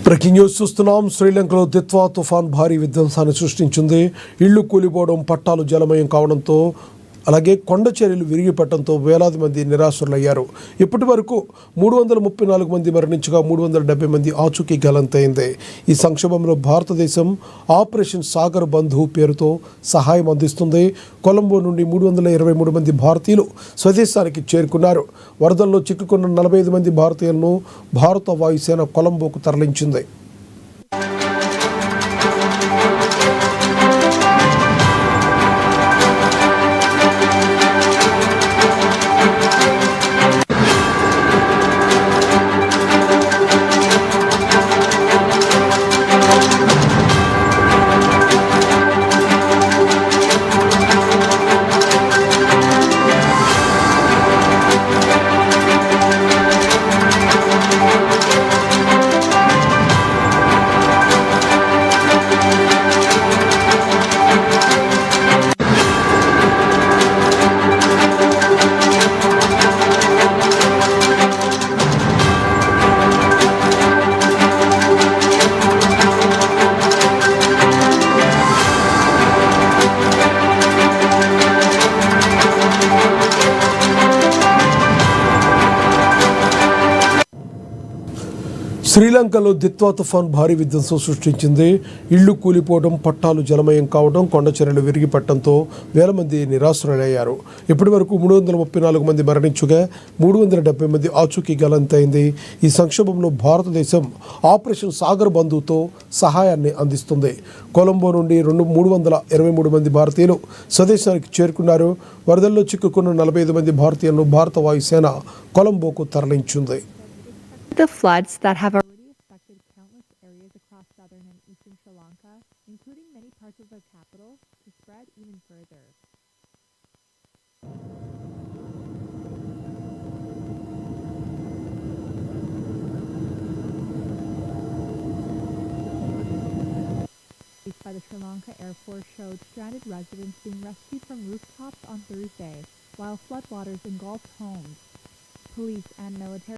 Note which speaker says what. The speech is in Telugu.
Speaker 1: బ్రేకింగ్ న్యూస్ చూస్తున్నాం. శ్రీలంకలో దిత్వా తుఫాన్ భారీ విధ్వంసాన్ని సృష్టించింది. ఇళ్లు కూలిపోవడం, పట్టాలు జలమయం కావడంతో, అలాగే కొండ చర్యలు విరిగిపడటంతో వేలాది మంది నిరాశ్రులయ్యారు. ఇప్పటి వరకు 334 మంది మరణించగా 370 మంది ఆచూకీ గల్లంతైంది. ఈ సంక్షోభంలో భారతదేశం ఆపరేషన్ సాగర్ బంధు పేరుతో సహాయం అందిస్తుంది. కొలంబో నుండి 323 మంది భారతీయులు స్వదేశానికి చేరుకున్నారు. వరదల్లో చిక్కుకున్న 45 మంది భారతీయులను భారత వాయుసేన కొలంబోకు తరలించింది. శ్రీలంకలో దిత్వా తుఫాన్ భారీ విధ్వంసం సృష్టించింది. ఇళ్లు కూలిపోవడం, పట్టాలు జలమయం కావడం, కొండ చర్యలు విరిగిపడటంతో వేల మంది నిరాశ్రులయ్యారు. ఇప్పటి వరకు 334 మంది మరణించగా 370 మంది ఆచూకీ గల్లంతైంది. ఈ సంక్షోభంలో భారతదేశం ఆపరేషన్ సాగర్ బంధుతో సహాయాన్ని అందిస్తుంది. కొలంబో నుండి 323 మంది భారతీయులు స్వదేశానికి చేరుకున్నారు. వరదల్లో చిక్కుకున్న 45 మంది భారతీయులను భారత వాయుసేన కొలంబోకు తరలించింది.
Speaker 2: The floods that have already affected countless areas across southern and eastern Sri Lanka, including many parts of the capital, to spread even further. By the Sri Lanka Air Force showed stranded residents being rescued from rooftops on Thursday, while floodwaters engulfed homes. Police and military